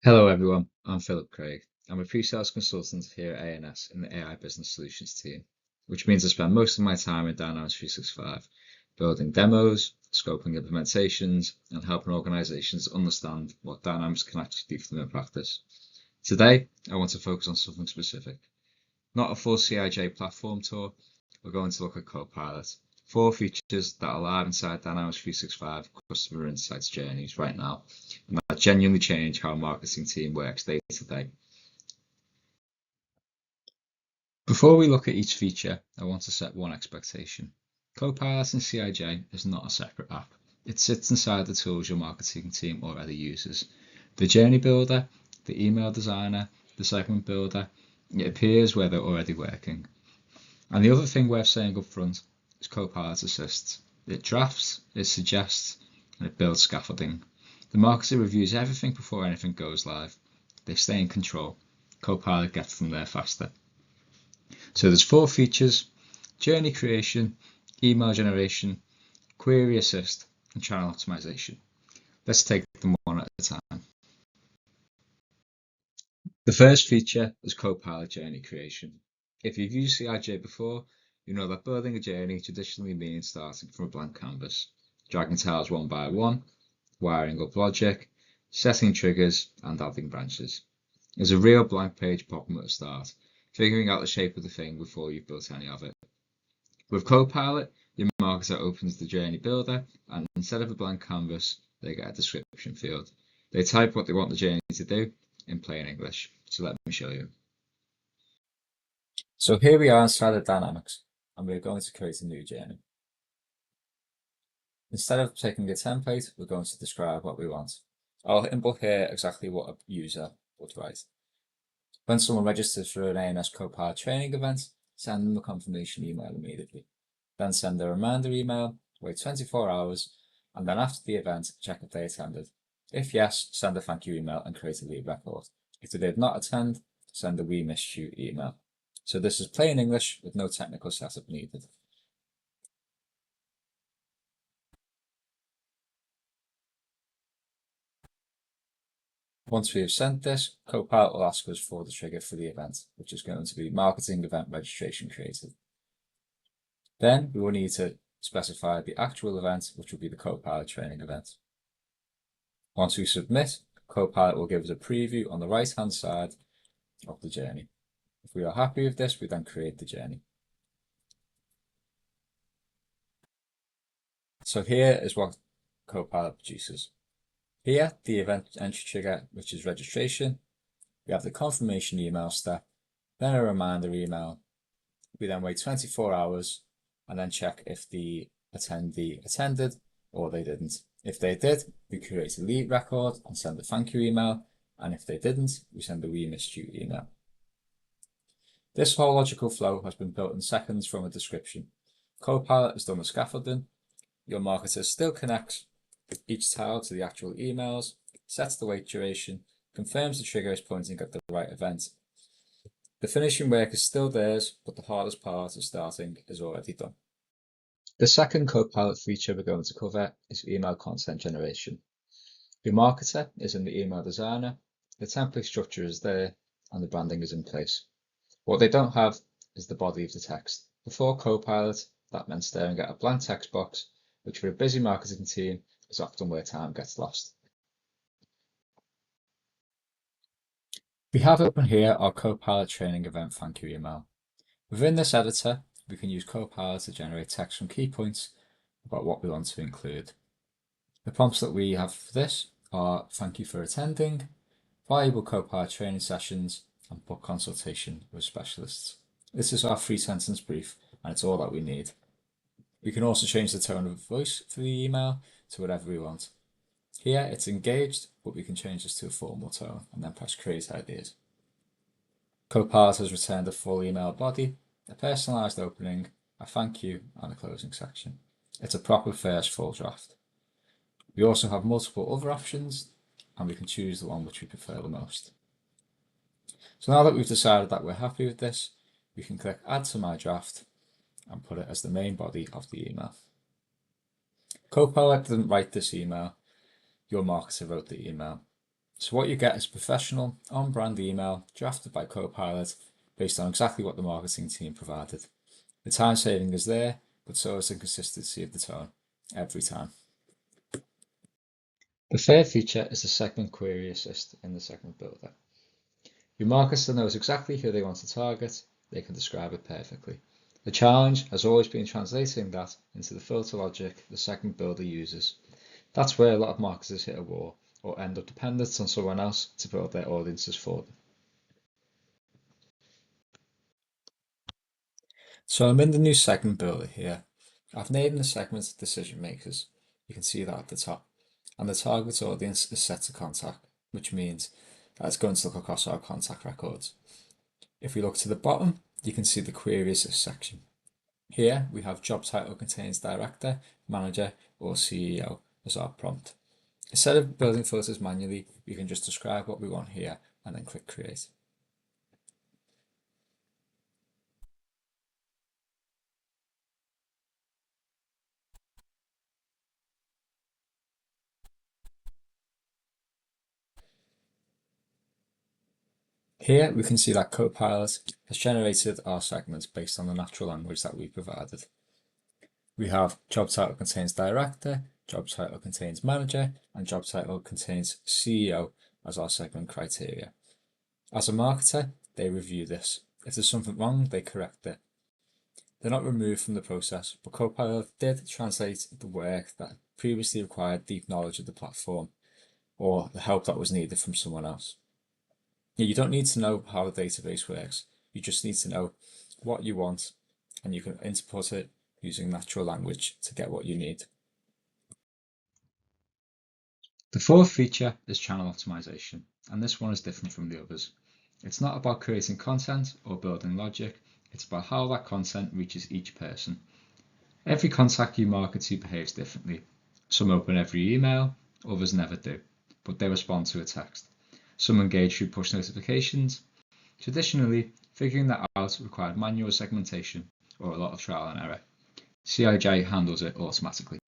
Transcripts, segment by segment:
Hello everyone, I'm Philip Craig. I'm a pre-sales consultant here at A&S in the AI Business Solutions team, which means I spend most of my time in Dynamics 365, building demos, scoping implementations, and helping organizations understand what Dynamics can actually do for them in practice. Today, I want to focus on something specific. Not a full CIJ platform tour, we're going to look at Copilot. 4 features that are live inside Dynamics 365 customer insights journeys right now, and that genuinely change how a marketing team works day to day. Before we look at each feature, I want to set one expectation. Copilot in CIJ is not a separate app. It sits inside the tools your marketing team already uses. The journey builder, the email designer, the segment builder, it appears where they're already working. And the other thing worth saying up front is Copilot assists. It drafts, it suggests, and it builds scaffolding. The marketer reviews everything before anything goes live. They stay in control. Copilot gets them there faster. So there's 4 features: journey creation, email generation, query assist, and channel optimization. Let's take them one at a time. The first feature is Copilot journey creation. If you've used CIJ before, you know that building a journey traditionally means starting from a blank canvas, dragging tiles one by one, wiring up logic, setting triggers, and adding branches. There's a real blank page problem at the start, figuring out the shape of the thing before you've built any of it. With Copilot, your marketer opens the journey builder, and instead of a blank canvas, they get a description field. They type what they want the journey to do in plain English. So let me show you. So here we are inside of Dynamics, and we're going to create a new journey. Instead of taking a template, we're going to describe what we want. I'll input here exactly what a user would write. When someone registers for an A&S Copilot training event, send them a confirmation email immediately. Then send a reminder email, wait 24 hours, and then after the event, check if they attended. If yes, send a thank you email and create a lead record. If they did not attend, send a we missed you email. So this is plain English with no technical setup needed. Once we have sent this, Copilot will ask us for the trigger for the event, which is going to be marketing event registration created. Then we will need to specify the actual event, which will be the Copilot training event. Once we submit, Copilot will give us a preview on the right-hand side of the journey. If we are happy with this, we then create the journey. So here is what Copilot produces. Here, the event entry trigger, which is registration. We have the confirmation email step, then a reminder email. We then wait 24 hours and then check if the attendee attended or they didn't. If they did, we create a lead record and send a thank you email. And if they didn't, we send a we missed you email. This whole logical flow has been built in seconds from a description. Copilot has done the scaffolding. Your marketer still connects each tile to the actual emails, sets the wait duration, confirms the trigger is pointing at the right event. The finishing work is still theirs, but the hardest part of starting is already done. The second Copilot feature we're going to cover is email content generation. Your marketer is in the email designer, the template structure is there, and the branding is in place. What they don't have is the body of the text. Before Copilot, that meant staring at a blank text box, which for a busy marketing team is often where time gets lost. We have open here our Copilot training event thank you email. Within this editor, we can use Copilot to generate text from key points about what we want to include. The prompts that we have for this are thank you for attending, valuable Copilot training sessions, and book consultation with specialists. This is our 3-sentence brief, and it's all that we need. We can also change the tone of voice for the email to whatever we want. Here it's engaged, but we can change this to a formal tone and then press create ideas. Copilot has returned a full email body, a personalized opening, a thank you, and a closing section. It's a proper first full draft. We also have multiple other options, and we can choose the one which we prefer the most. So now that we've decided that we're happy with this, we can click add to my draft and put it as the main body of the email. Copilot didn't write this email, your marketer wrote the email. So what you get is professional, on-brand email drafted by Copilot based on exactly what the marketing team provided. The time saving is there, but so is the consistency of the tone every time. The third feature is the segment query assist in the segment builder. Your marketer knows exactly who they want to target, they can describe it perfectly. The challenge has always been translating that into the filter logic the segment builder uses. That's where a lot of marketers hit a wall or end up dependent on someone else to build their audiences for them. So I'm in the new segment builder here. I've named the segment decision makers. You can see that at the top. And the target audience is set to contact, which means that it's going to look across our contact records. If we look to the bottom, you can see the query assist section. Here we have job title contains director, manager, or CEO as our prompt. Instead of building filters manually, we can just describe what we want here and then click create. Here we can see that Copilot has generated our segments based on the natural language that we provided. We have job title contains director, job title contains manager, and job title contains CEO as our segment criteria. As a marketer, they review this. If there's something wrong, they correct it. They're not removed from the process, but Copilot did translate the work that previously required deep knowledge of the platform or the help that was needed from someone else. You don't need to know how the database works. You just need to know what you want, and you can input it using natural language to get what you need. The fourth feature is channel optimization, and this one is different from the others. It's not about creating content or building logic, it's about how that content reaches each person. Every contact you market to behaves differently. Some open every email, others never do, but they respond to a text. Some engage through push notifications. Traditionally, figuring that out required manual segmentation or a lot of trial and error. CIJ handles it automatically.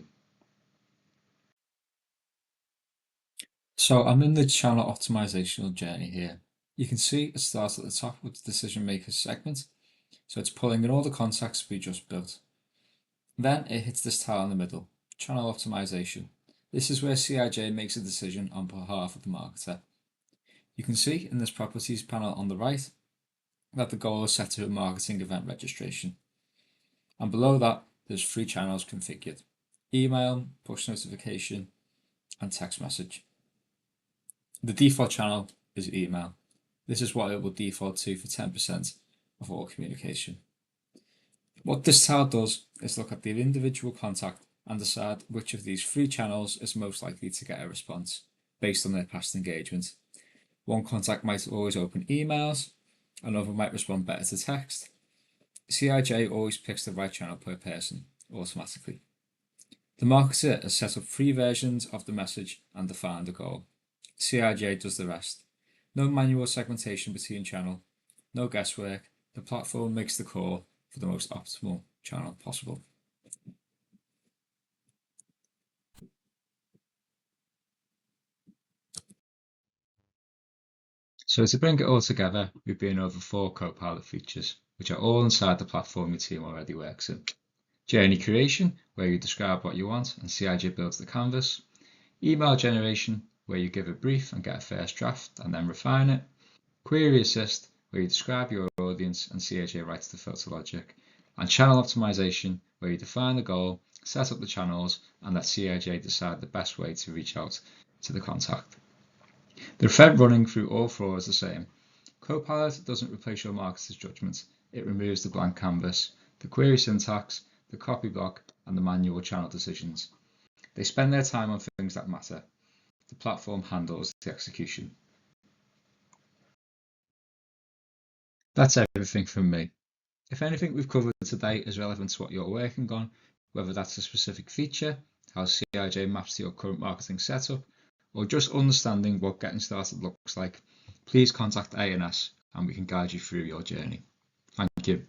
So I'm in the channel optimization journey here. You can see it starts at the top with the decision makers segment. So it's pulling in all the contacts we just built. Then it hits this tile in the middle, channel optimization. This is where CIJ makes a decision on behalf of the marketer. You can see in this properties panel on the right that the goal is set to a marketing event registration. And below that, there's 3 channels configured: email, push notification, and text message. The default channel is email. This is what it will default to for 10% of all communication. What this tile does is look at the individual contact and decide which of these 3 channels is most likely to get a response based on their past engagement. One contact might always open emails, another might respond better to text. CIJ always picks the right channel per person automatically. The marketer has set up 3 versions of the message and defined a goal. CIJ does the rest. No manual segmentation between channel, no guesswork. The platform makes the call for the most optimal channel possible. So to bring it all together, we've been over 4 Copilot features, which are all inside the platform your team already works in. Journey creation, where you describe what you want and CIJ builds the canvas. Email generation, where you give a brief and get a first draft and then refine it. Query assist, where you describe your audience and CIJ writes the filter logic. And channel optimization, where you define the goal, set up the channels, and let CIJ decide the best way to reach out to the contact. The thread running through all 4 is the same. Copilot doesn't replace your marketer's judgment. It removes the blank canvas, the query syntax, the copy block, and the manual channel decisions. They spend their time on things that matter. The platform handles the execution. That's everything from me. If anything we've covered today is relevant to what you're working on, whether that's a specific feature, how CIJ maps to your current marketing setup, or just understanding what getting started looks like, please contact A&S and we can guide you through your journey. Thank you.